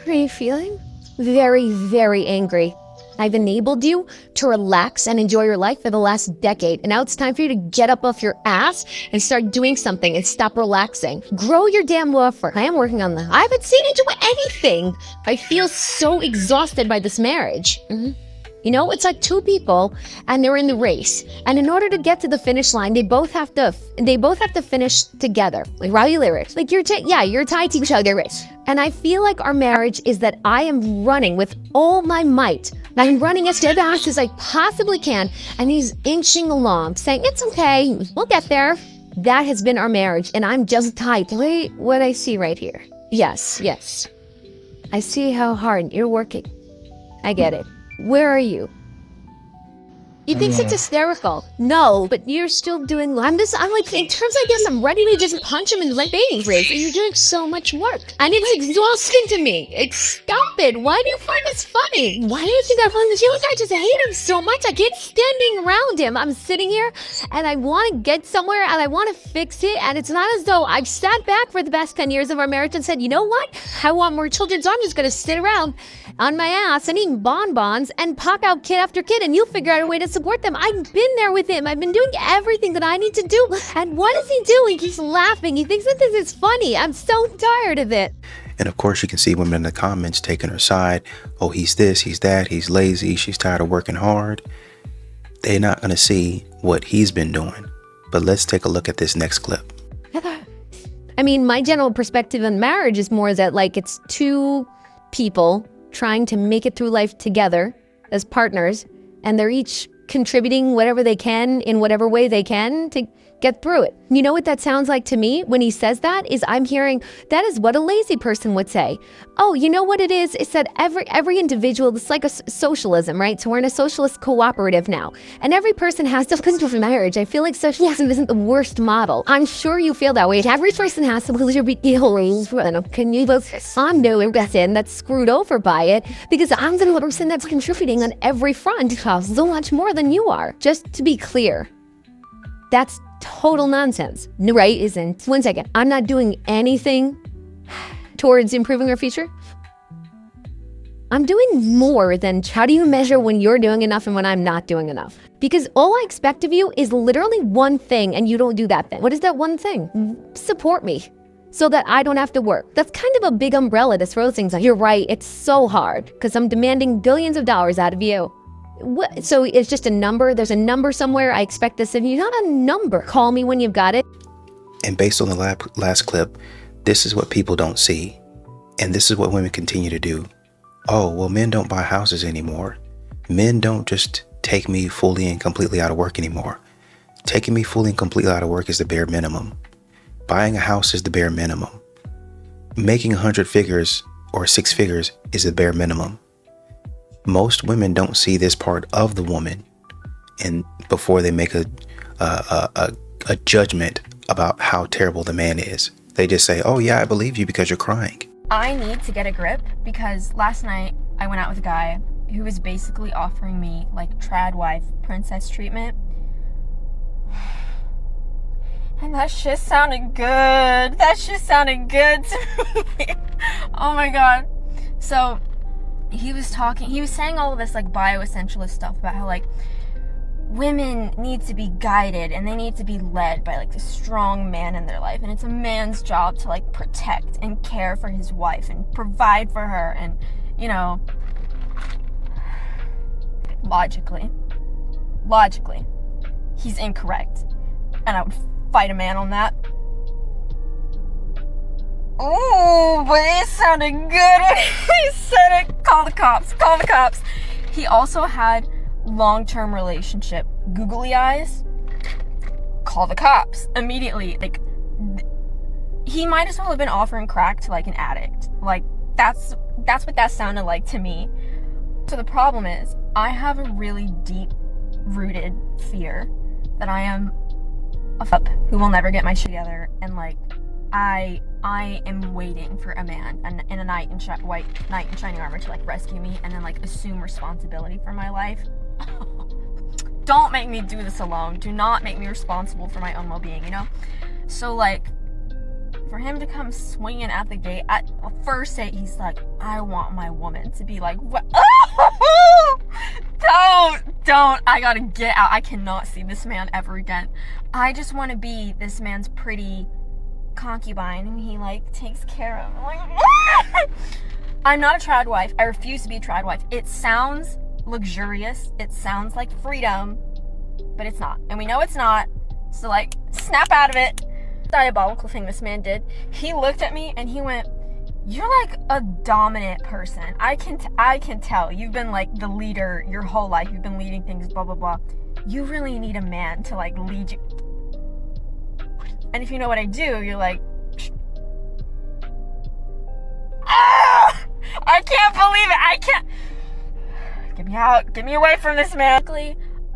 are you feeling? Very, very angry. I've enabled you to relax and enjoy your life for the last decade, and now it's time for you to get up off your ass and start doing something and stop relaxing. Grow your damn woofer. I am working on that. I haven't seen you do anything. I feel so exhausted by this marriage. You know, it's like two people and they're in the race. And in order to get to the finish line, they both have to finish together. Like Riley lyrics. Like you're tied to each other. And I feel like our marriage is that I am running with all my might. I'm running as fast as I possibly can. And he's inching along, saying, it's okay, we'll get there. That has been our marriage. And I'm just tied. Wait, what I see right here. Yes. I see how hard you're working. I get it. Where are you? He thinks it's hysterical. No, but you're still doing, I'm like, in terms I guess I'm ready to just punch him in the face. You're doing so much work. And it's exhausting to me. Stop it. Why do you find this funny? Why do you think I find this? You I just hate him so much. I keep standing around him. I'm sitting here and I want to get somewhere and I want to fix it. And it's not as though I've sat back for the past 10 years of our marriage and said, you know what? I want more children, so I'm just going to sit around on my ass and eat bonbons and pop out kid after kid and you'll figure out a way to support them. I've been there with him. I've been doing everything that I need to do. And what is he doing? He's laughing. He thinks that this is funny. I'm so tired of it. And of course, you can see women in the comments taking her side. Oh, he's this, he's that, he's lazy, she's tired of working hard. They're not going to see what he's been doing. But let's take a look at this next clip. I mean, my general perspective on marriage is more that like it's two people trying to make it through life together as partners, and they're each contributing whatever they can in whatever way they can to get through it. You know what that sounds like to me when he says that is I'm hearing that is what a lazy person would say. Oh, you know what it is? It's that every individual, it's like a socialism, right? So we're in a socialist cooperative now. And every person has to listen to marriage. I feel like socialism isn't the worst model. I'm sure you feel that way. Every person has to contribute. Can you both? I'm no person that's screwed over by it because I'm the person that's contributing on every front so much more than you are. Just to be clear, that's total nonsense, right? Isn't. One second. I'm not doing anything towards improving our future. I'm doing more than how do you measure when you're doing enough and when I'm not doing enough? Because all I expect of you is literally one thing and you don't do that thing. What is that one thing? Support me so that I don't have to work. That's kind of a big umbrella to throw things on. You're right. It's so hard because I'm demanding billions of dollars out of you. What? So it's just a number? There's a number somewhere? I expect this of you. Not a number. Call me when you've got it. And based on the last clip, this is what people don't see. And this is what women continue to do. Oh, well, men don't buy houses anymore. Men don't just take me fully and completely out of work anymore. Taking me fully and completely out of work is the bare minimum. Buying a house is the bare minimum. Making 100 figures or 6 figures is the bare minimum. Most women don't see this part of the woman, and before they make a judgment about how terrible the man is, they just say, "Oh yeah, I believe you because you're crying." I need to get a grip because last night I went out with a guy who was basically offering me like trad wife princess treatment, and that shit sounded good. That shit sounded good to me. Oh my god. So he was saying all of this like bioessentialist stuff about how like women need to be guided and they need to be led by like the strong man in their life, and it's a man's job to like protect and care for his wife and provide for her, and you know, logically he's incorrect, and I would fight a man on that. Oh, but it sounded good when he said it. Call the cops. He also had long-term relationship googly eyes. Call the cops immediately. Like, he might as well have been offering crack to like an addict. Like, that's what that sounded like to me. So the problem is, I have a really deep-rooted fear that I am a fuck who will never get my shit together, and like I am waiting for a man in a knight in shining armor to like rescue me and then like assume responsibility for my life. Don't make me do this alone. Do not make me responsible for my own well-being, you know? So like for him to come swinging at the gate at first date, he's like, I want my woman to be like, what? Don't. I gotta get out. I cannot see this man ever again. I just want to be this man's pretty concubine, and he like takes care of. I'm like, I'm not a trad wife. I refuse to be a trad wife. It sounds luxurious. It sounds like freedom, but it's not. And we know it's not. So like, snap out of it. Diabolical thing this man did. He looked at me and he went, you're like a dominant person. I can tell. You've been like the leader your whole life. You've been leading things, blah, blah, blah. You really need a man to like lead you. And if you know what I do, you're like, ah! I can't believe it. I can't. Get me out. Get me away from this man.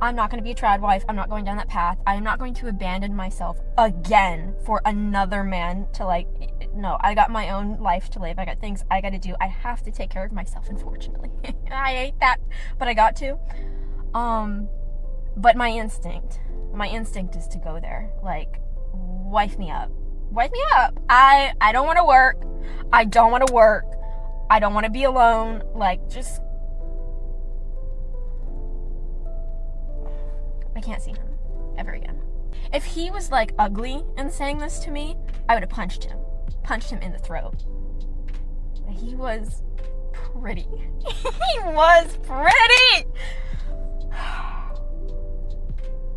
I'm not going to be a trad wife. I'm not going down that path. I am not going to abandon myself again for another man to like, no, I got my own life to live. I got things I got to do. I have to take care of myself, unfortunately. I hate that, but I got to. But my instinct is to go there. Like, wife me up. Wife me up. I don't want to work. I don't want to work. I don't want to be alone. Like, just, I can't see him ever again. If he was like ugly and saying this to me, I would have punched him in the throat. But he was pretty. He was pretty.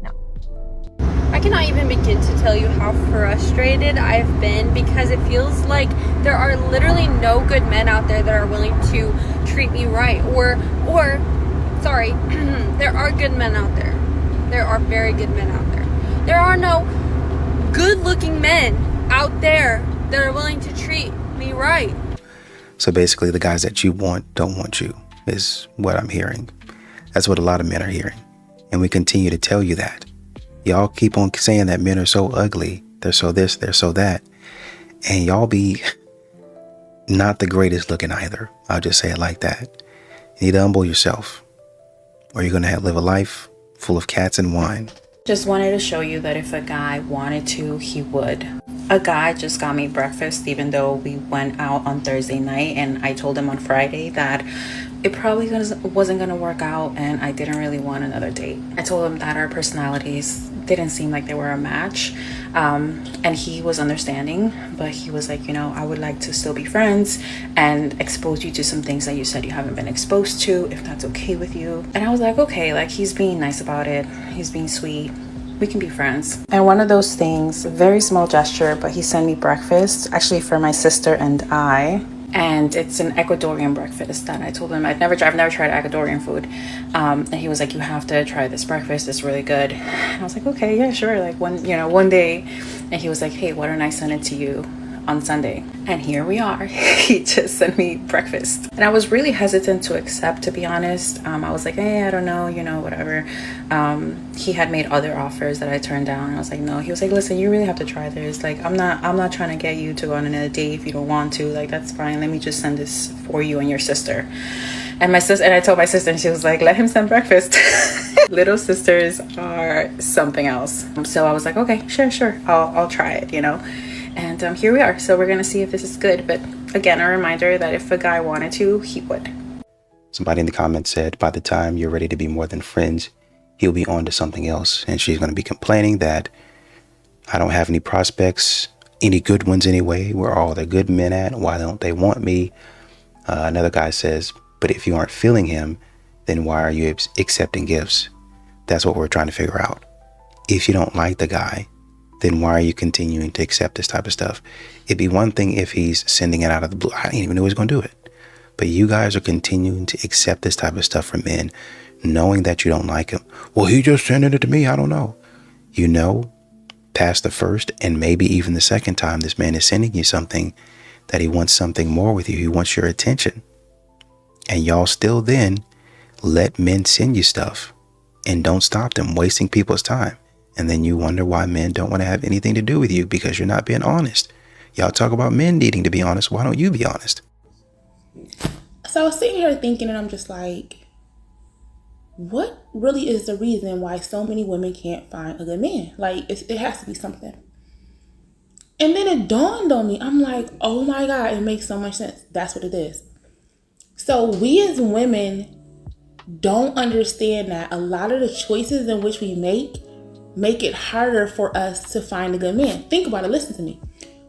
No. I cannot even begin to tell you how frustrated I've been, because it feels like there are literally no good men out there that are willing to treat me right. Or sorry, there are good men out there. There are very good men out there. There are no good-looking men out there that are willing to treat me right. So basically, the guys that you want don't want you, is what I'm hearing. That's what a lot of men are hearing. And we continue to tell you that. Y'all keep on saying that men are so ugly. They're so this, they're so that. And y'all be not the greatest looking either. I'll just say it like that. You need to humble yourself, or you're going to live a life full of cats and wine. Just wanted to show you that if a guy wanted to, he would. A guy just got me breakfast, even though we went out on Thursday night, and I told him on Friday that it probably wasn't going to work out and I didn't really want another date. I told him that our personalities didn't seem like they were a match, and he was understanding, but he was like, I would like to still be friends and expose you to some things that you said you haven't been exposed to, if that's okay with you. And I was like, okay, like, he's being nice about it, he's being sweet, we can be friends. And one of those things, very small gesture, but he sent me breakfast, actually for my sister and I. And it's an Ecuadorian breakfast that I told him I've never tried Ecuadorian food. And he was like, you have to try this breakfast, it's really good. And I was like, okay, yeah, sure. Like one day. And he was like, hey, why don't I send it to you on Sunday? And here we are. He just sent me breakfast. And I was really hesitant to accept, to be honest. I was like, hey, I don't know, whatever. He had made other offers that I turned down. And I was like, no. He was like, listen, you really have to try this. Like, I'm not trying to get you to go on another date if you don't want to. Like, that's fine. Let me just send this for you and your sister. And I told my sister, and she was like, let him send breakfast. Little sisters are something else. So I was like, okay, sure. I'll try it, And here we are. So we're going to see if this is good. But again, a reminder that if a guy wanted to, he would. Somebody in the comments said, by the time you're ready to be more than friends, he'll be on to something else. And she's going to be complaining that I don't have any prospects, any good ones anyway. Where are all the good men at? Why don't they want me? Another guy says, but if you aren't feeling him, then why are you accepting gifts? That's what we're trying to figure out. If you don't like the guy, then why are you continuing to accept this type of stuff? It'd be one thing if he's sending it out of the blue. I didn't even know he was going to do it. But you guys are continuing to accept this type of stuff from men, knowing that you don't like him. Well, he just sending it to me. I don't know. Past the first and maybe even the second time this man is sending you something, that he wants something more with you. He wants your attention. And y'all still then let men send you stuff and don't stop them wasting people's time. And then you wonder why men don't want to have anything to do with you, because you're not being honest. Y'all talk about men needing to be honest. Why don't you be honest? So I was sitting here thinking, and I'm just like, what really is the reason why so many women can't find a good man? Like, it has to be something. And then it dawned on me. I'm like, oh my God, it makes so much sense. That's what it is. So we as women don't understand that a lot of the choices in which we make it harder for us to find a good man. Think about it. Listen to me.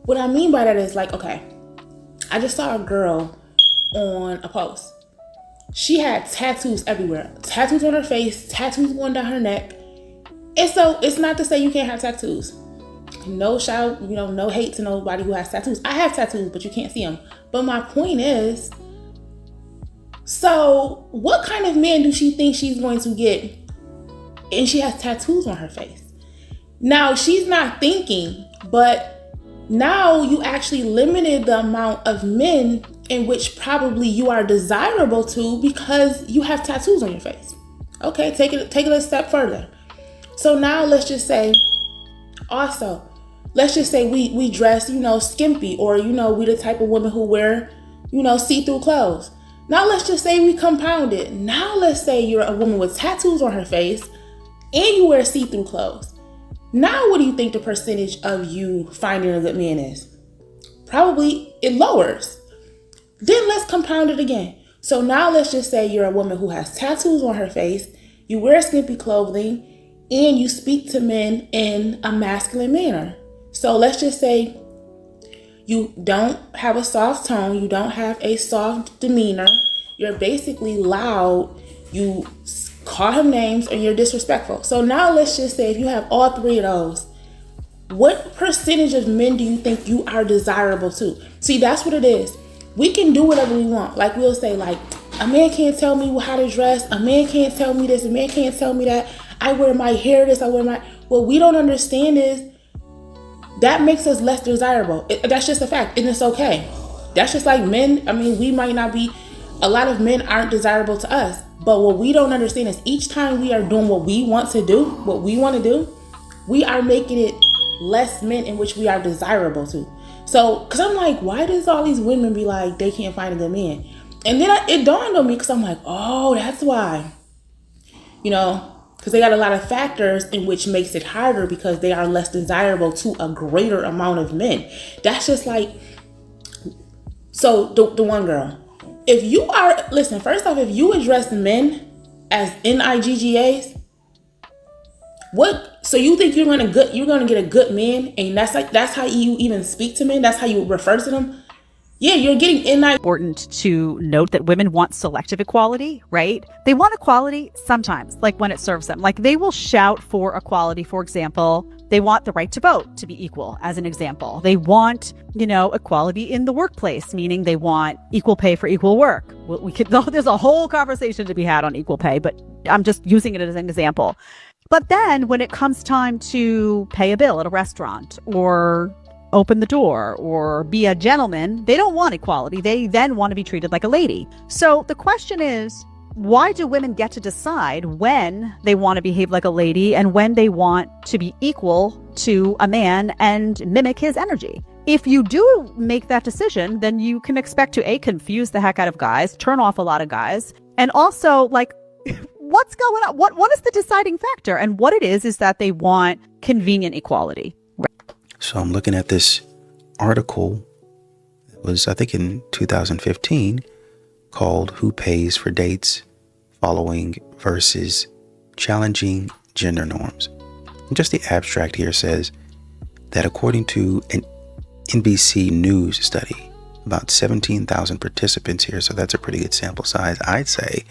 What I mean by that is like, okay, I just saw a girl on a post. She had tattoos everywhere. Tattoos on her face, tattoos going down her neck. And so it's not to say you can't have tattoos. No shout, no hate to nobody who has tattoos. I have tattoos, but you can't see them. But my point is, so what kind of man do she think she's going to get? And she has tattoos on her face. Now she's not thinking, but now you actually limited the amount of men in which probably you are desirable to because you have tattoos on your face. Okay, take it a step further. So now let's just say we dress, skimpy, or we the type of women who wear, see-through clothes. Now let's just say we compound it. Now let's say you're a woman with tattoos on her face and you wear see-through clothes. Now what do you think the percentage of you finding a good man is? Probably it lowers. Then let's compound it again. So now let's just say you're a woman who has tattoos on her face, you wear skimpy clothing, and you speak to men in a masculine manner. So let's just say you don't have a soft tone, you don't have a soft demeanor, you're basically loud, you call him names, and you're disrespectful. So now let's just say if you have all three of those, what percentage of men do you think you are desirable to? See, that's what it is. We can do whatever we want. Like we'll say, like, a man can't tell me how to dress, a man can't tell me this, a man can't tell me that, I wear my hair this, what we don't understand is that makes us less desirable. That's just a fact, and it's okay. That's just like men. I mean, we might not be, a lot of men aren't desirable to us, but what we don't understand is each time we are doing what we want to do, we are making it less men in which we are desirable to. So, because I'm like, why does all these women be like, they can't find a good man? And then it dawned on me, because I'm like, oh, that's why. Because they got a lot of factors in which makes it harder because they are less desirable to a greater amount of men. That's just like, so the one girl, first off, if you address men as NIGGAs, so you think you're gonna get a good man, and that's how you even speak to men, that's how you refer to them? Yeah, you're getting Important to note that women want selective equality, right? They want equality sometimes, like when it serves them. Like they will shout for equality, for example. They want the right to vote to be equal, as an example. They want, equality in the workplace, meaning they want equal pay for equal work. There's a whole conversation to be had on equal pay, but I'm just using it as an example. But then when it comes time to pay a bill at a restaurant or open the door or be a gentleman, they don't want equality. They then want to be treated like a lady. So the question is, why do women get to decide when they want to behave like a lady and when they want to be equal to a man and mimic his energy? If you do make that decision, then you can expect to confuse the heck out of guys, turn off a lot of guys, and also what's going on? What is the deciding factor? And what it is that they want convenient equality. So I'm looking at this article. It was, I think, in 2015, called "Who Pays for Dates Following versus Challenging Gender Norms." And just the abstract here says that according to an NBC News study, about 17,000 participants here, so that's a pretty good sample size, I'd say.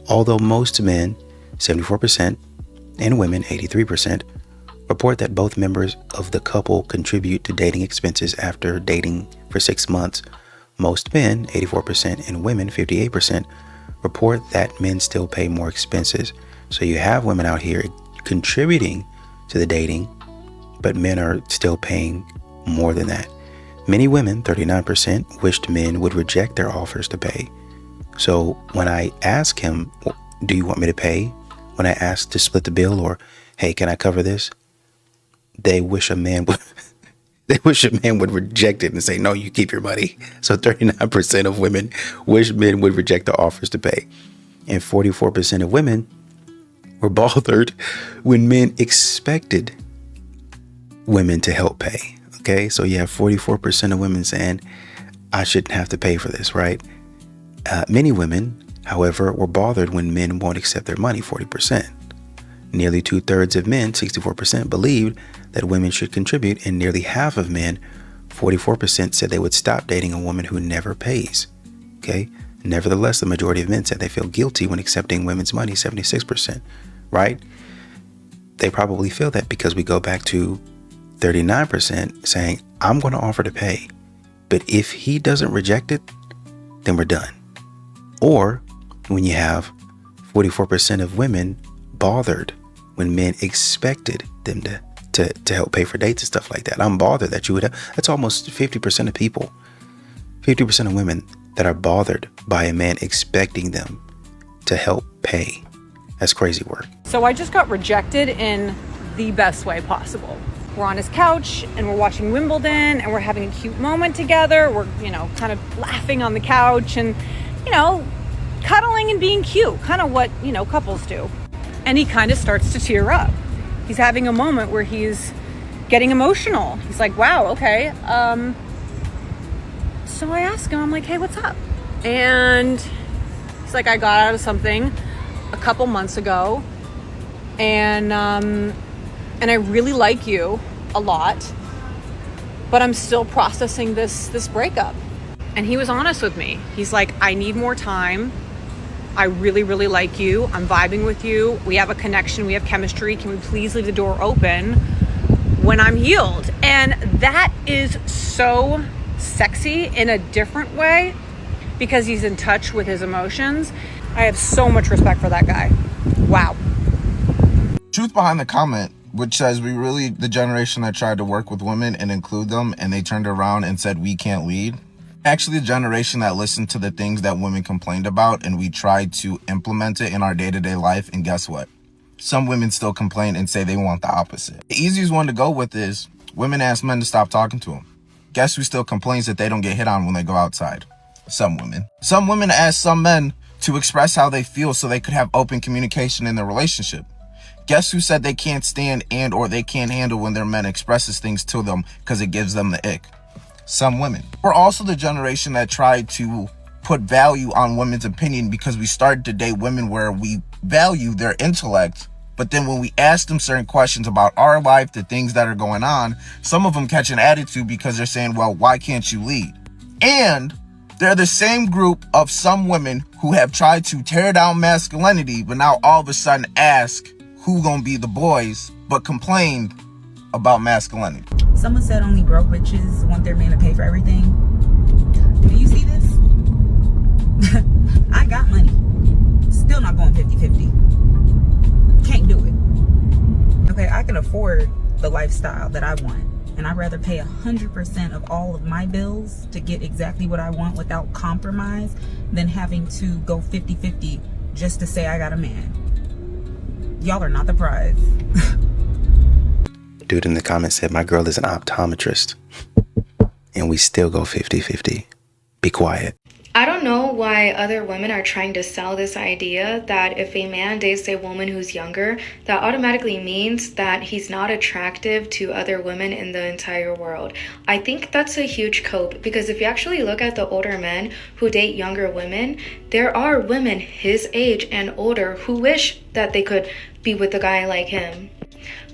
Although most men, 74%, and women, 83%, report that both members of the couple contribute to dating expenses after dating for 6 months, most men, 84%, and women, 58%, report that men still pay more expenses. So you have women out here contributing to the dating, but men are still paying more than that. Many women, 39%, wished men would reject their offers to pay. So when I ask him, do you want me to pay? When I ask to split the bill, or, hey, can I cover this? They wish a man would reject it and say, no, you keep your money. So 39% of women wish men would reject the offers to pay. And 44% of women were bothered when men expected women to help pay. Okay, so you have 44% of women saying, I shouldn't have to pay for this, right? Many women, however, were bothered when men won't accept their money, 40%. Nearly 2/3 of men, 64%, believed that women should contribute, and nearly half of men, 44%, said they would stop dating a woman who never pays. Okay? Nevertheless, the majority of men said they feel guilty when accepting women's money, 76%, right? They probably feel that because we go back to 39% saying, I'm going to offer to pay, but if he doesn't reject it, then we're done. Or when you have 44% of women bothered when men expected them to help pay for dates and stuff like that. I'm bothered that you would have, that's almost 50% of people, 50% of women that are bothered by a man expecting them to help pay. That's crazy work. So I just got rejected in the best way possible. We're on his couch and we're watching Wimbledon and we're having a cute moment together. We're, kind of laughing on the couch and, cuddling and being cute, kind of what, couples do. And he kind of starts to tear up. He's having a moment where he's getting emotional. He's like, wow, okay. So I ask him, I'm like, hey, what's up? And he's like, I got out of something a couple months ago and I really like you a lot, but I'm still processing this breakup. And he was honest with me. He's like, I need more time. I really, really like you. I'm vibing with you. We have a connection. We have chemistry. Can we please leave the door open when I'm healed? And that is so sexy in a different way because he's in touch with his emotions. I have so much respect for that guy. Wow. Truth behind the comment, which says we really the generation that tried to work with women and include them, and they turned around and said we can't lead. Actually, the generation that listened to the things that women complained about and we tried to implement it in our day-to-day life, and guess what? Some women still complain and say they want the opposite. The easiest one to go with is women ask men to stop talking to them. Guess who still complains that they don't get hit on when they go outside? Some women. Some women ask some men to express how they feel so they could have open communication in their relationship. Guess who said they can't stand and or they can't handle when their man expresses things to them because it gives them the ick? Some women. We're also the generation that tried to put value on women's opinion because we started to date women where we value their intellect, but then when we ask them certain questions about our life, the things that are going on, some of them catch an attitude because they're saying, well, why can't you lead? And they're the same group of some women who have tried to tear down masculinity, but now all of a sudden ask who gonna be the boys, but complained about masculinity. Someone said only broke bitches want their man to pay for everything. Do you see this? I got money. Still not going 50-50. Can't do it. Okay, I can afford the lifestyle that I want. And I'd rather pay 100% of all of my bills to get exactly what I want without compromise than having to go 50-50 just to say I got a man. Y'all are not the prize. Dude in the comments said, my girl is an optometrist and we still go 50-50. Be quiet. I don't know why other women are trying to sell this idea that if a man dates a woman who's younger, that automatically means that he's not attractive to other women in the entire world. I think that's a huge cope because if you actually look at the older men who date younger women, there are women his age and older who wish that they could be with a guy like him.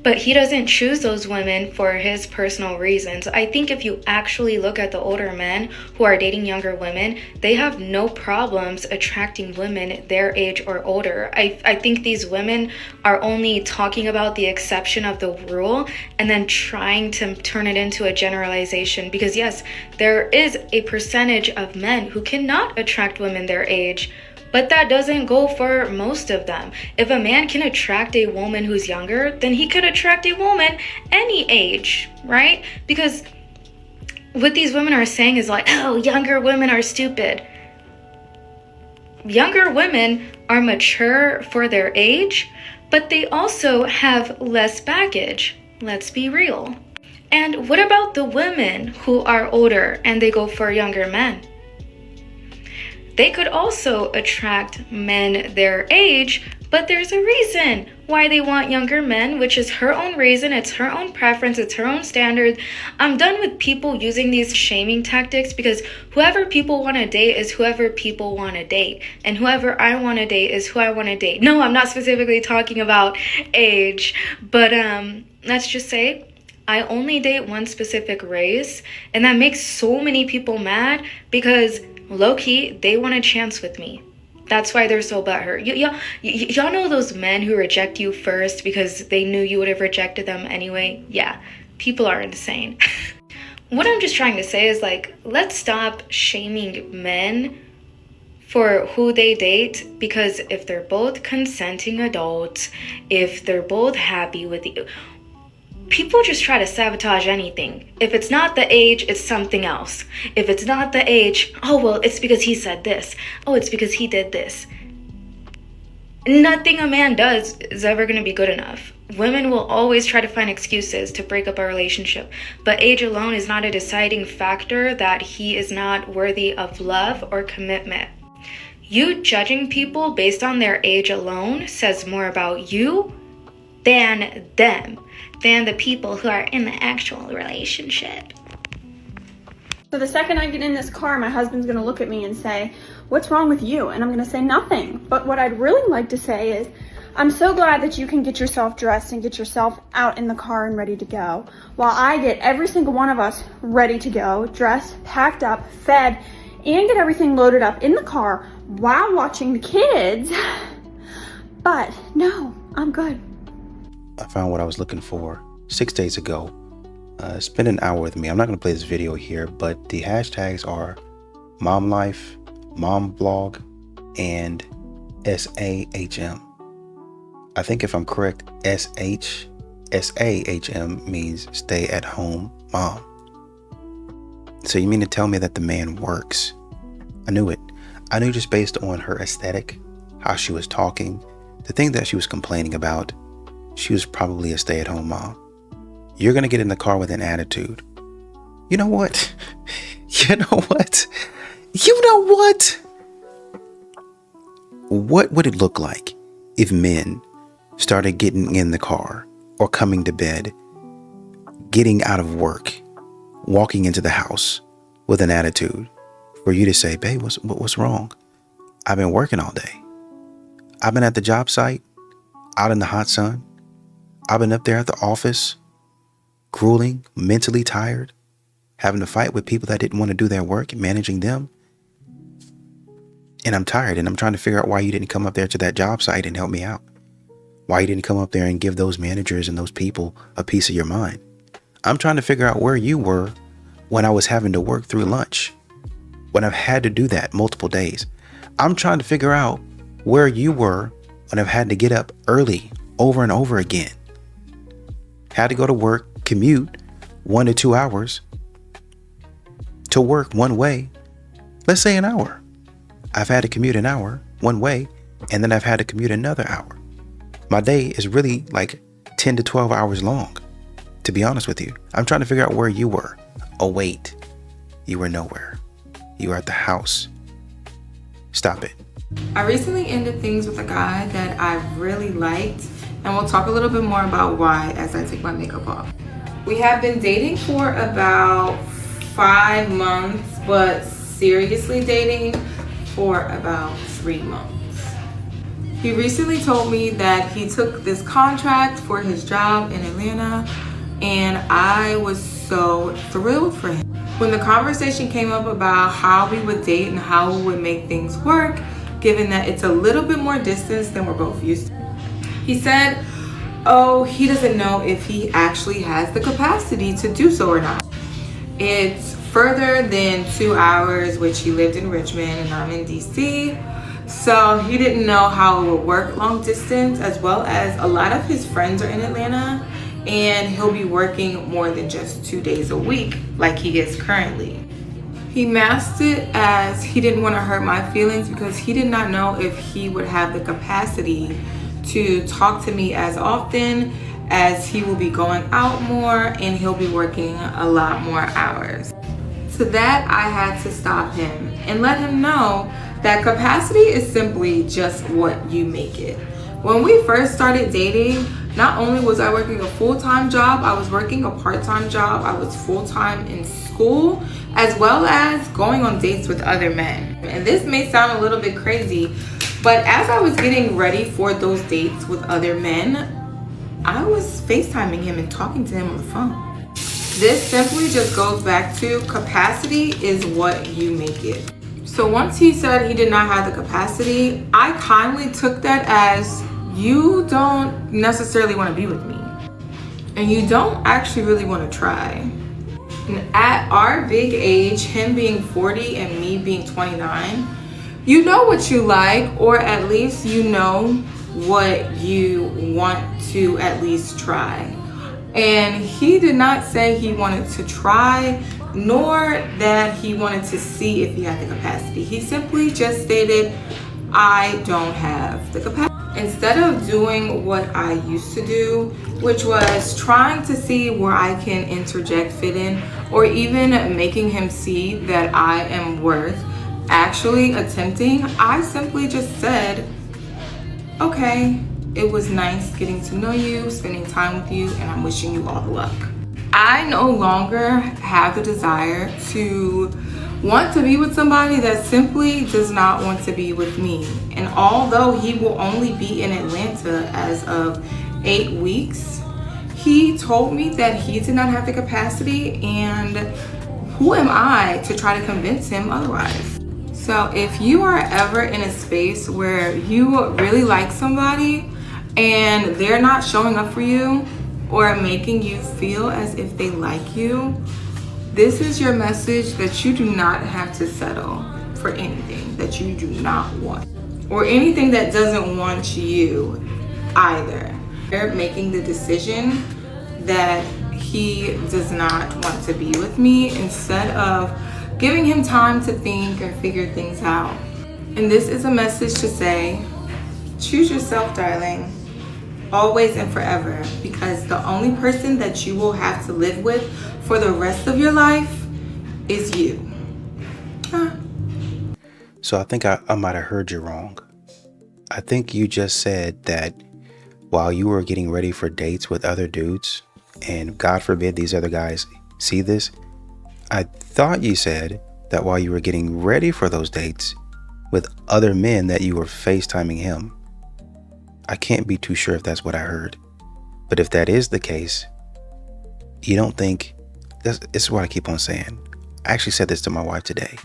But he doesn't choose those women for his personal reasons. I think if you actually look at the older men who are dating younger women, they have no problems attracting women their age or older. I think these women are only talking about the exception of the rule and then trying to turn it into a generalization. Because yes, there is a percentage of men who cannot attract women their age, but that doesn't go for most of them. If a man can attract a woman who's younger, then he could attract a woman any age, right? Because what these women are saying is like, oh, younger women are stupid. Younger women are mature for their age, but they also have less baggage. Let's be real. And what about the women who are older and they go for younger men? They could also attract men their age, But there's a reason why they want younger men, which is her own reason, it's her own preference, it's her own standard. I'm done with people using these shaming tactics because whoever people want to date is whoever people want to date. And whoever I want to date is who I want to date. No, I'm not specifically talking about age, but let's just say I only date one specific race, and that makes so many people mad because low-key, they want a chance with me. That's why they're so butthurt. Y'all know those men who reject you first because they knew you would have rejected them anyway? Yeah, people are insane. What I'm just trying to say is, like, let's stop shaming men for who they date, because if they're both consenting adults, if they're both happy with you, people just try to sabotage anything. If it's not the age, it's something else. If it's not the age, oh, well, it's because he said this. Oh, it's because he did this. Nothing a man does is ever going to be good enough. Women will always try to find excuses to break up a relationship, but age alone is not a deciding factor that he is not worthy of love or commitment. You judging people based on their age alone says more about you than them, than the people who are in the actual relationship. So the second I get in this car, my husband's gonna look at me and say, "What's wrong with you?" And I'm gonna say nothing. But what I'd really like to say is, I'm so glad that you can get yourself dressed and get yourself out in the car and ready to go, while I get every single one of us ready to go, dressed, packed up, fed, and get everything loaded up in the car while watching the kids. But no, I'm good. I found what I was looking for 6 days ago. Spend an hour with me. I'm not going to play this video here, but the hashtags are Mom Life, Mom Blog, and SAHM. I think if I'm correct, SAHM means stay at home mom. So you mean to tell me that the man works? I knew it. I knew just based on her aesthetic, how she was talking, the thing that she was complaining about. She was probably a stay-at-home mom. You're going to get in the car with an attitude. You know what? You know what? You know what? What would it look like if men started getting in the car or coming to bed, getting out of work, walking into the house with an attitude for you to say, "Babe, what's wrong? I've been working all day. I've been at the job site, out in the hot sun. I've been up there at the office, grueling, mentally tired, having to fight with people that didn't want to do their work, managing them. And I'm tired, and I'm trying to figure out why you didn't come up there to that job site and help me out. Why you didn't come up there and give those managers and those people a piece of your mind. I'm trying to figure out where you were when I was having to work through lunch, when I've had to do that multiple days. I'm trying to figure out where you were when I've had to get up early over and over again. Had to go to work, commute 1 to 2 hours to work one way. Let's say an hour. I've had to commute an hour one way, and then I've had to commute another hour. My day is really like 10 to 12 hours long, to be honest with you. I'm trying to figure out where you were. Oh, wait. You were nowhere. You were at the house. Stop it. I recently ended things with a guy that I really liked, and we'll talk a little bit more about why as I take my makeup off. We have been dating for about 5 months, but seriously dating for about 3 months. He recently told me that he took this contract for his job in Atlanta, and I was so thrilled for him. When the conversation came up about how we would date and how we would make things work, given that it's a little bit more distance than we're both used to, he said, oh, he doesn't know if he actually has the capacity to do so or not. It's further than 2 hours, which he lived in Richmond and I'm in DC. So he didn't know how it would work long distance, as well as a lot of his friends are in Atlanta and he'll be working more than just 2 days a week like he is currently. He masked it as he didn't want to hurt my feelings because he did not know if he would have the capacity to talk to me as often, as he will be going out more and he'll be working a lot more hours. To that, I had to stop him and let him know that capacity is simply just what you make it. When we first started dating, not only was I working a full-time job, I was working a part-time job, I was full-time in school, as well as going on dates with other men. And this may sound a little bit crazy, but as I was getting ready for those dates with other men, I was FaceTiming him and talking to him on the phone. This simply just goes back to capacity is what you make it. So once he said he did not have the capacity, I kindly took that as you don't necessarily want to be with me. And you don't actually really want to try. And at our big age, him being 40 and me being 29, you know what you like, or at least you know what you want to at least try. And he did not say he wanted to try, nor that he wanted to see if he had the capacity. He simply just stated, I don't have the capacity. Instead of doing what I used to do, which was trying to see where I can interject, fit in, or even making him see that I am worth actually attempting, I simply just said, okay, it was nice getting to know you, spending time with you, and I'm wishing you all the luck. I no longer have the desire to want to be with somebody that simply does not want to be with me. And although he will only be in Atlanta as of 8 weeks, he told me that he did not have the capacity, and who am I to try to convince him otherwise? So if you are ever in a space where you really like somebody and they're not showing up for you or making you feel as if they like you, this is your message that you do not have to settle for anything that you do not want, or anything that doesn't want you either. They're making the decision that he does not want to be with me instead of giving him time to think and figure things out. And this is a message to say, choose yourself, darling, always and forever, because the only person that you will have to live with for the rest of your life is you. So I think I might have heard you wrong. I think you just said that while you were getting ready for dates with other dudes, and God forbid these other guys see this, I thought you said that while you were getting ready for those dates with other men that you were FaceTiming him. I can't be too sure if that's what I heard. But if that is the case, you don't think, this is what I keep on saying. I actually said this to my wife today.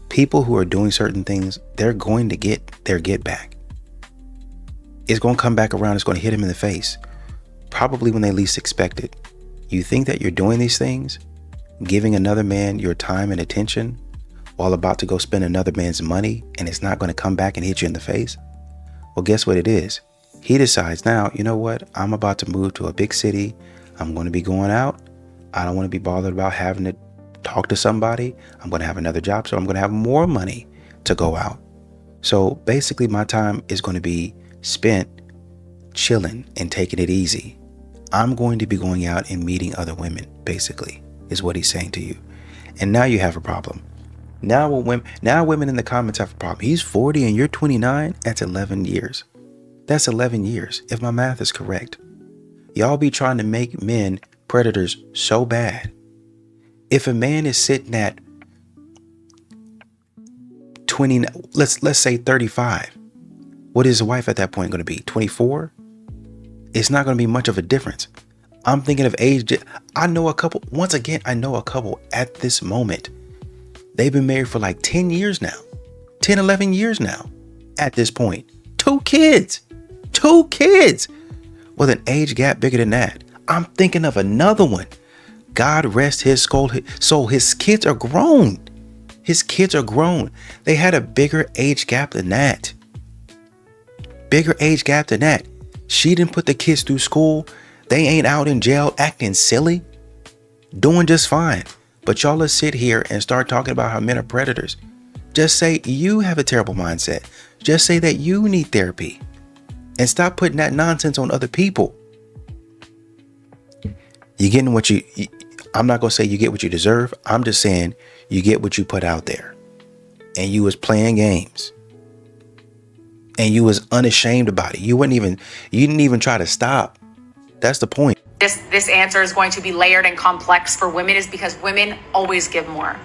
People who are doing certain things, they're going to get their get back. It's going to come back around. It's going to hit them in the face. Probably when they least expect it. You think that you're doing these things, giving another man your time and attention while about to go spend another man's money, and it's not going to come back and hit you in the face? Well, guess what it is? He decides now, you know what? I'm about to move to a big city. I'm going to be going out. I don't want to be bothered about having to talk to somebody. I'm going to have another job, so I'm going to have more money to go out. So basically my time is going to be spent chilling and taking it easy. I'm going to be going out and meeting other women, basically, is what he's saying to you. And now you have a problem. Now women in the comments have a problem. He's 40 and you're 29. That's 11 years. That's 11 years, if my math is correct. Y'all be trying to make men predators so bad. If a man is sitting at 20, let's say 35, what is his wife at that point going to be? 24? It's not going to be much of a difference. I'm thinking of age. I know a couple at this moment. They've been married for like 10 years now. 10, 11 years now at this point. 2 kids. 2 kids. With an age gap bigger than that. I'm thinking of another one. God rest his soul. His kids are grown. His kids are grown. They had a bigger age gap than that. Bigger age gap than that. She didn't put the kids through school. They ain't out in jail acting silly. Doing just fine. But y'all let's sit here and start talking about how men are predators. Just say you have a terrible mindset. Just say that you need therapy. And stop putting that nonsense on other people. You're getting what you... I'm not going to say you get what you deserve. I'm just saying you get what you put out there. And you was playing games. And you was unashamed about it. You didn't even try to stop. That's the point. This answer is going to be layered and complex for women is because women always give more.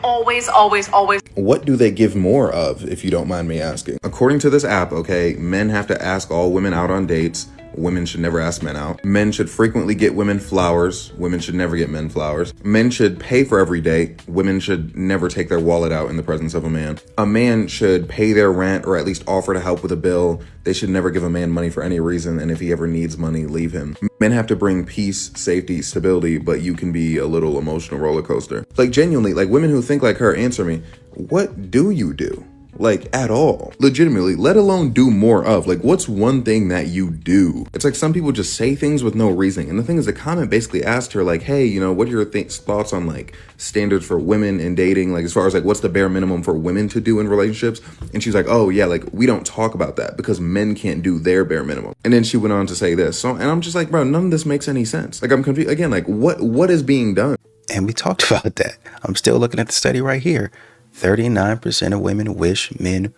Always, always, always. What do they give more of, if you don't mind me asking? According to this app, okay, men have to ask all women out on dates. Women should never ask men out. Men should frequently get women flowers. Women should never get men flowers. Men should pay for every date. Women should never take their wallet out in the presence of a man. A man should pay their rent or at least offer to help with a bill. They should never give a man money for any reason, and if he ever needs money, leave him. Men have to bring peace, safety, stability, but you can be a little emotional roller coaster. Like, genuinely, like, women who think like her, answer me, what do you do? Like, at all. Legitimately, let alone do more of. Like, what's one thing that you do? It's like some people just say things with no reasoning. And the thing is, the comment basically asked her, like, hey, you know, what are your thoughts on, like, standards for women in dating? Like, as far as, like, what's the bare minimum for women to do in relationships? And she's like, oh, yeah, like, we don't talk about that because men can't do their bare minimum. And then she went on to say this. So, and I'm just like, bro, none of this makes any sense. Like, I'm confused. Again, like, what is being done? And we talked about that. I'm still looking at the study right here. 39% of women wish men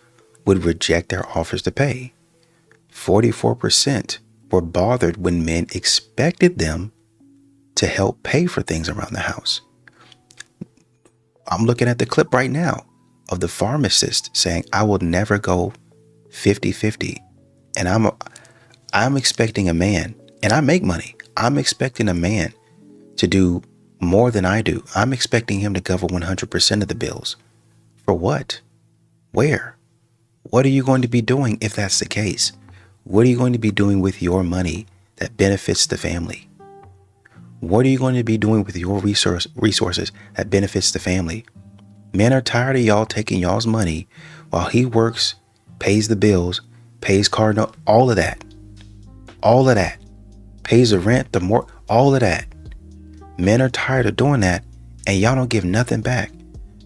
would reject their offers to pay. 44% were bothered when men expected them to help pay for things around the house. I'm looking at the clip right now of the pharmacist saying, I will never go 50-50. And I'm expecting a man, and I make money. I'm expecting a man to do more than I do. I'm expecting him to cover 100% of the bills. For what? Where? What are you going to be doing if that's the case? What are you going to be doing with your money that benefits the family? What are you going to be doing with your resources that benefits the family? Men are tired of y'all taking y'all's money while he works, pays the bills, pays car note, all of that. All of that. Pays the rent, all of that. Men are tired of doing that, and y'all don't give nothing back.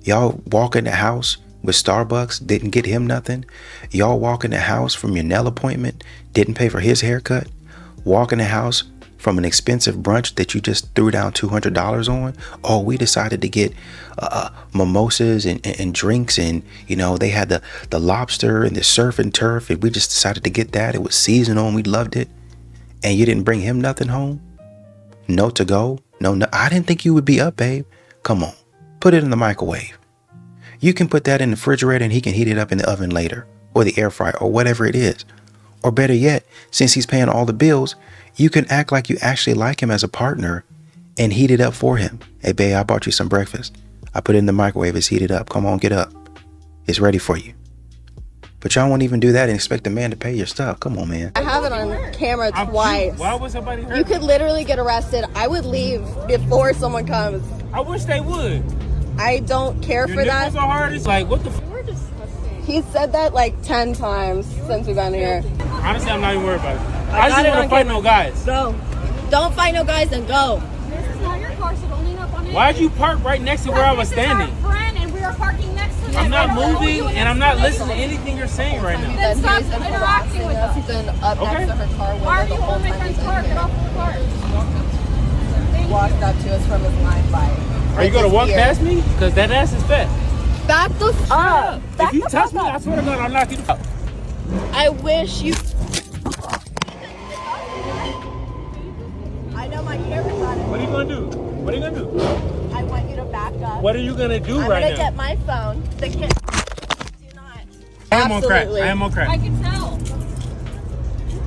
Y'all walk in the house with Starbucks, didn't get him nothing. Y'all walk in the house from your nail appointment, didn't pay for his haircut. Walk in the house from an expensive brunch that you just threw down $200 on. Oh, we decided to get mimosas and drinks, and you know they had the lobster and the surf and turf, and we just decided to get that. It was seasonal and we loved it. And you didn't bring him nothing home? No to go? No, I didn't think you would be up, babe. Come on. Put it in the microwave. You can put that in the refrigerator and he can heat it up in the oven later, or the air fryer, or whatever it is. Or better yet, since he's paying all the bills, you can act like you actually like him as a partner and heat it up for him. Hey, babe, I bought you some breakfast. I put it in the microwave. It's heated up. Come on, get up. It's ready for you. But y'all won't even do that and expect a man to pay your stuff. Come on, man. I have it on camera twice. Why would somebody hurt? You could literally get arrested. I would leave before someone comes. I wish they would. I don't care for that. Your nipples are hard. It's like, what the f***? He said that like 10 times since we've been here. Honestly, I'm not even worried about it. I just don't want to fight no guys. Go. Don't fight no guys and go. This is not your car, so don't lean up on it. Why'd you park right next to where I was standing? This is our friend, and we are parking next to them. I'm not moving, and I'm not listening to anything you're saying right now. Then stop interacting with us. He's been up next to her car. Why are you on my friend's car? Get off the car. Walked up to us from his line bike. Are you gonna walk past me? Because that ass is fat. Back the f up. If you touch me, I swear to God, I'll knock you out. I wish you. I know my camera's on it. What are you gonna do? What are you gonna do? I want you to back up. What are you gonna do right now? I'm gonna get my phone. The do not. I am on crack. I am on crack. I can tell.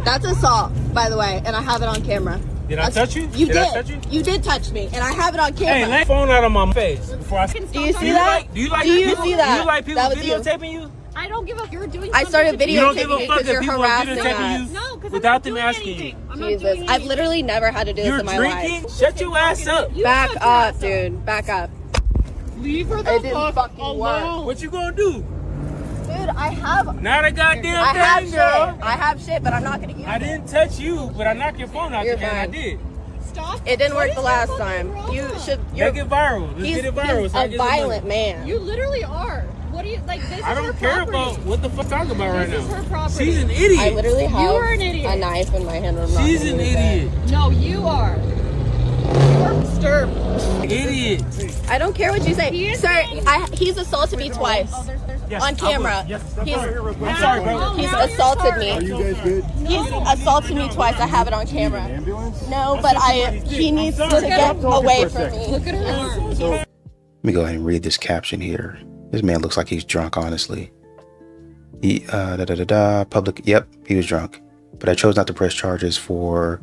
That's assault, by the way, and I have it on camera. Did I touch you? You did. I touch you? You did touch me, and I have it on camera. Hey, let the phone out of my face before I. Do you see that? Do you like see that? that? Do you like people That was videotaping you? I don't give a f. You're doing. I started videotaping You don't give a you fuck because if you're people are harassing videotaping us. you No, because without I'm them not asking doing you. anything. I'm Jesus, not doing I've anything. literally never had to do this You're in my drinking? life. Shut your ass up. Back up, dude. Back up. Leave her It the didn't fuck fucking alone. work. What you gonna do? Dude, I have. Not a goddamn I have thing, shit. girl. I have shit, but I'm not gonna use I it. didn't touch you, but I knocked your phone out You're the can. I fine. did. Stop. It didn't What work is the your last fucking time. problem? You should. Make it viral. Let's He's get it viral. he's so I a get some money. violent man. You literally are. What do you like? This I is her don't care property. about what the fuck talking about right This is her now. property. She's an idiot. I literally have You are an idiot. a knife in my hand. I'm not She's gonna an use it. idiot. No, you are. You are disturbed. Idiot. I don't care what you say. He is Sir, saying- he's assaulted me twice. Oh, there's Yes, on camera. Yes, step He's, over here real quick. I'm sorry, bro. he's assaulted me. Are you guys good? He's assaulted me twice. I have it on camera. Ambulance? No, but he needs to get away from me. Look at her arm. Let me go ahead and read this caption here. This man looks like he's drunk, honestly. Public, yep, he was drunk. But I chose not to press charges for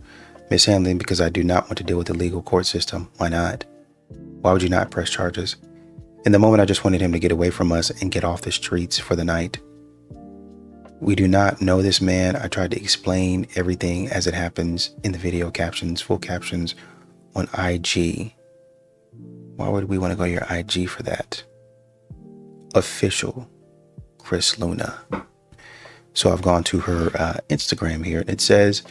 mishandling because I do not want to deal with the legal court system. Why not? Why would you not press charges? In the moment, I just wanted him to get away from us and get off the streets for the night. We do not know this man. I tried to explain everything as it happens in the video captions, full captions on IG. Why would we want to go to your IG for that? Official Chris Luna. So I've gone to her Instagram here, and it says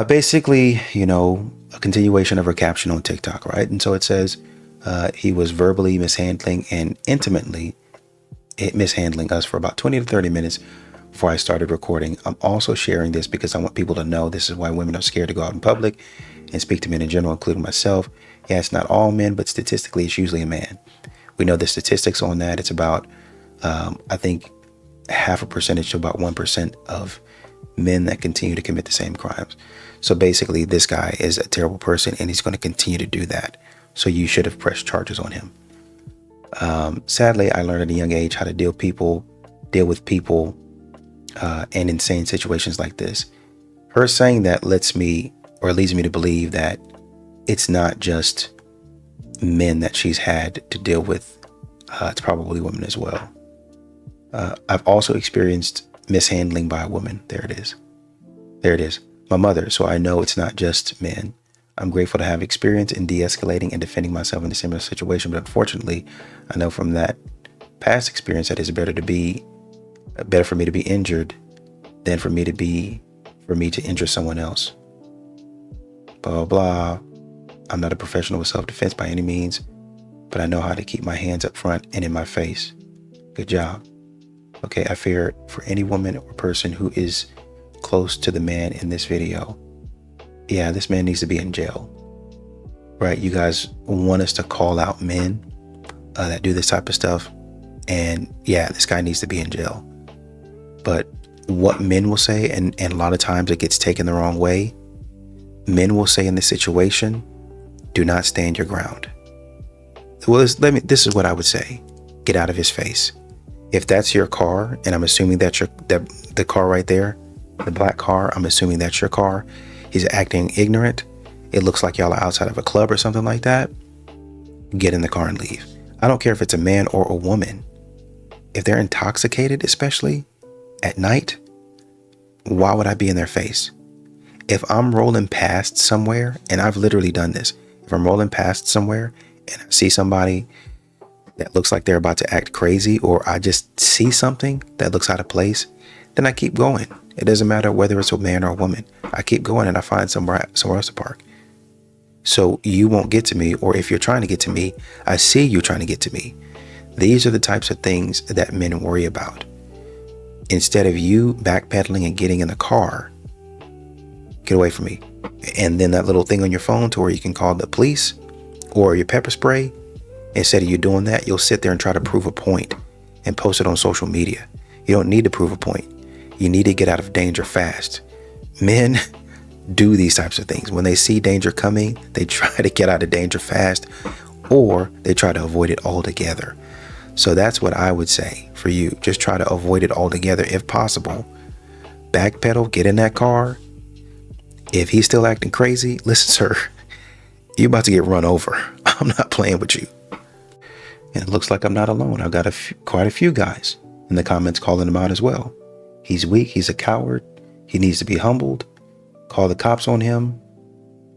basically, a continuation of her caption on TikTok, right? And so it says he was verbally mishandling and intimately mishandling us for about 20 to 30 minutes before I started recording. I'm also sharing this because I want people to know this is why women are scared to go out in public and speak to men in general, including myself. Yeah, it's not all men, but statistically, it's usually a man. We know the statistics on that. It's about, I think, 0.5% to about 1% of men that continue to commit the same crimes. So basically, this guy is a terrible person, and he's going to continue to do that. So you should have pressed charges on him. Sadly, I learned at a young age how to deal with people in insane situations like this. Her saying that leads me to believe that it's not just men that she's had to deal with. It's probably women as well. I've also experienced mishandling by a woman. There it is. My mother. So I know it's not just men. I'm grateful to have experience in de-escalating and defending myself in a similar situation. But unfortunately, I know from that past experience that it's better for me to be injured than for me to injure someone else. Blah, blah, blah. I'm not a professional with self-defense by any means, but I know how to keep my hands up front and in my face. Good job. Okay, I fear for any woman or person who is close to the man in this video. Yeah, this man needs to be in jail. Right? You guys want us to call out men that do this type of stuff. And yeah, this guy needs to be in jail. But what men will say, and a lot of times it gets taken the wrong way, men will say in this situation, do not stand your ground. Well, this is what I would say. Get out of his face. If that's your car, and I'm assuming that's the car right there, the black car, I'm assuming that's your car. He's acting ignorant. It looks like y'all are outside of a club or something like that. Get in the car and leave. I don't care if it's a man or a woman. If they're intoxicated, especially at night, why would I be in their face? If I'm rolling past somewhere, and I've literally done this, if I'm rolling past somewhere and I see somebody that looks like they're about to act crazy, or I just see something that looks out of place, then I keep going. It doesn't matter whether it's a man or a woman. I keep going and I find somewhere else to park. So you won't get to me, or if you're trying to get to me, I see you trying to get to me. These are the types of things that men worry about. Instead of you backpedaling and getting in the car, get away from me. And then that little thing on your phone to where you can call the police or your pepper spray, instead of you doing that, you'll sit there and try to prove a point and post it on social media. You don't need to prove a point. You need to get out of danger fast. Men do these types of things. When they see danger coming, they try to get out of danger fast, or they try to avoid it altogether. So that's what I would say for you. Just try to avoid it altogether if possible. Backpedal, get in that car. If he's still acting crazy, listen, sir, you're about to get run over. I'm not playing with you. And it looks like I'm not alone. I've got quite a few guys in the comments calling him out as well. He's weak. He's a coward. He needs to be humbled. Call the cops on him,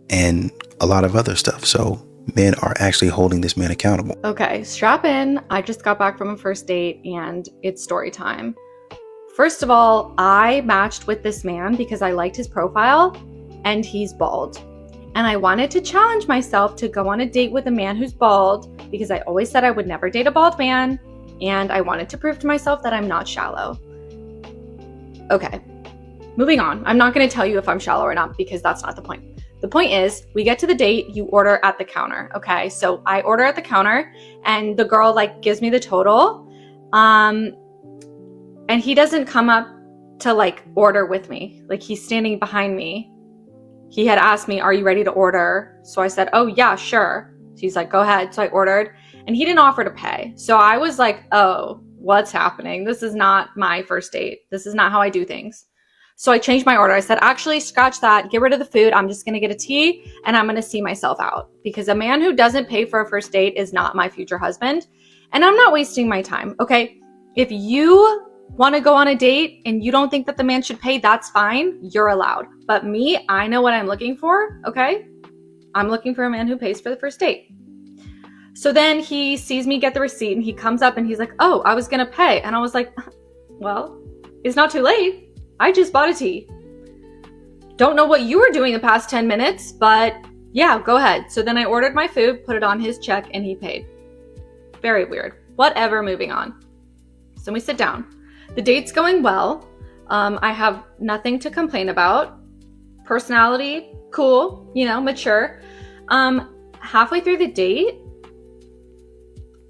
and a lot of other stuff. So men are actually holding this man accountable. Okay, strap in. I just got back from a first date and it's story time. First of all, I matched with this man because I liked his profile and he's bald. And I wanted to challenge myself to go on a date with a man who's bald because I always said I would never date a bald man, and I wanted to prove to myself that I'm not shallow. Okay, moving on. I'm not going to tell you if I'm shallow or not because that's not the point. The point is, we get to the date, you order at the counter, okay? So I order at the counter and the girl gives me the total And he doesn't come up to like order with me. Like he's standing behind me. He had asked me, are you ready to order? So I said, oh yeah, sure. So he's like, go ahead. So I ordered and he didn't offer to pay. So I was like, oh, what's happening? This is not my first date. This is not how I do things. So I changed my order. I said, actually, scratch that. Get rid of the food. I'm just going to get a tea and I'm going to see myself out, because a man who doesn't pay for a first date is not my future husband. And I'm not wasting my time. Okay. If you want to go on a date and you don't think that the man should pay, that's fine. You're allowed. But me, I know what I'm looking for. Okay. I'm looking for a man who pays for the first date. So then he sees me get the receipt and he comes up and he's like, oh, I was going to pay. And I was like, well, it's not too late. I just bought a tea. Don't know what you were doing the past 10 minutes, but yeah, go ahead. So then I ordered my food, put it on his check, and he paid. Very weird. Whatever, moving on. So we sit down. The date's going well. I have nothing to complain about. Personality, cool, mature. Halfway through the date,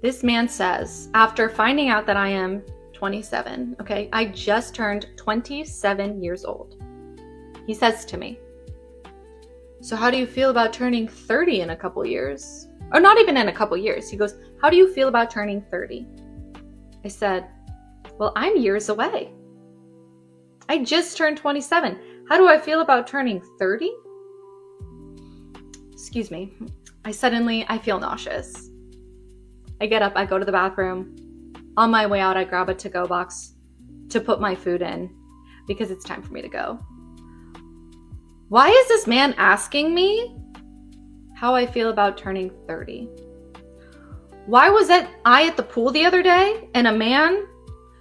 this man says, after finding out that I am 27, okay, I just turned 27 years old. He says to me, so how do you feel about turning 30 in a couple years? Or not even in a couple years. He goes, how do you feel about turning 30? I said, well, I'm years away. I just turned 27. How do I feel about turning 30? Excuse me. I feel nauseous. I get up, I go to the bathroom. On my way out, I grab a to-go box to put my food in because it's time for me to go. Why is this man asking me how I feel about turning 30? Why was I at the pool the other day and a man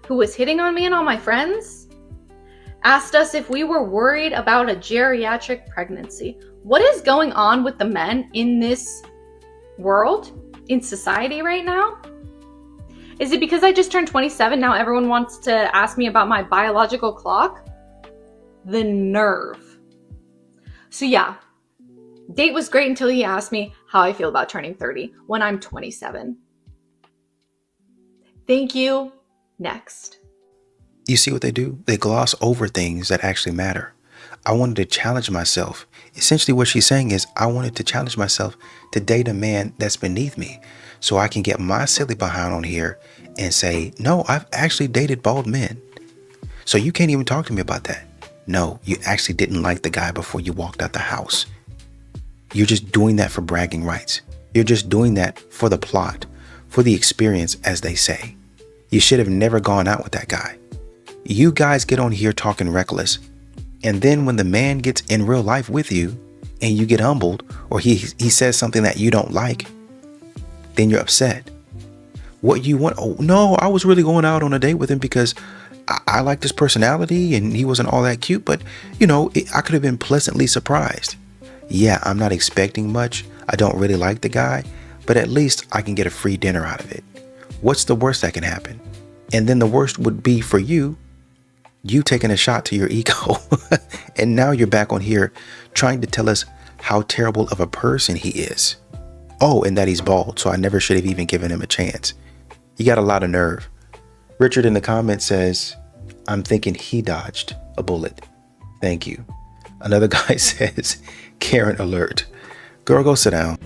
who was hitting on me and all my friends asked us if we were worried about a geriatric pregnancy? What is going on with the men in this world, in society right now? Is it because I just turned 27, now everyone wants to ask me about my biological clock? The nerve. So yeah, date was great until he asked me how I feel about turning 30 when I'm 27. Thank you. Next. You see what they do? They gloss over things that actually matter. I wanted to challenge myself. Essentially what she's saying is I wanted to challenge myself to date a man that's beneath me so I can get my silly behind on here and say, no, I've actually dated bald men. So you can't even talk to me about that. No, you actually didn't like the guy before you walked out the house. You're just doing that for bragging rights. You're just doing that for the plot, for the experience, as they say. You should have never gone out with that guy. You guys get on here talking reckless. And then when the man gets in real life with you and you get humbled or he says something that you don't like, then you're upset. What you want? Oh, no, I was really going out on a date with him because I liked his personality and he wasn't all that cute. But, I could have been pleasantly surprised. Yeah, I'm not expecting much. I don't really like the guy, but at least I can get a free dinner out of it. What's the worst that can happen? And then the worst would be for you taking a shot to your ego. And now you're back on here trying to tell us how terrible of a person he is. Oh, and that he's bald, so I never should have even given him a chance. You got a lot of nerve. Richard in the comments says, I'm thinking he dodged a bullet. Thank you. Another guy says, Karen alert. Girl, go sit down.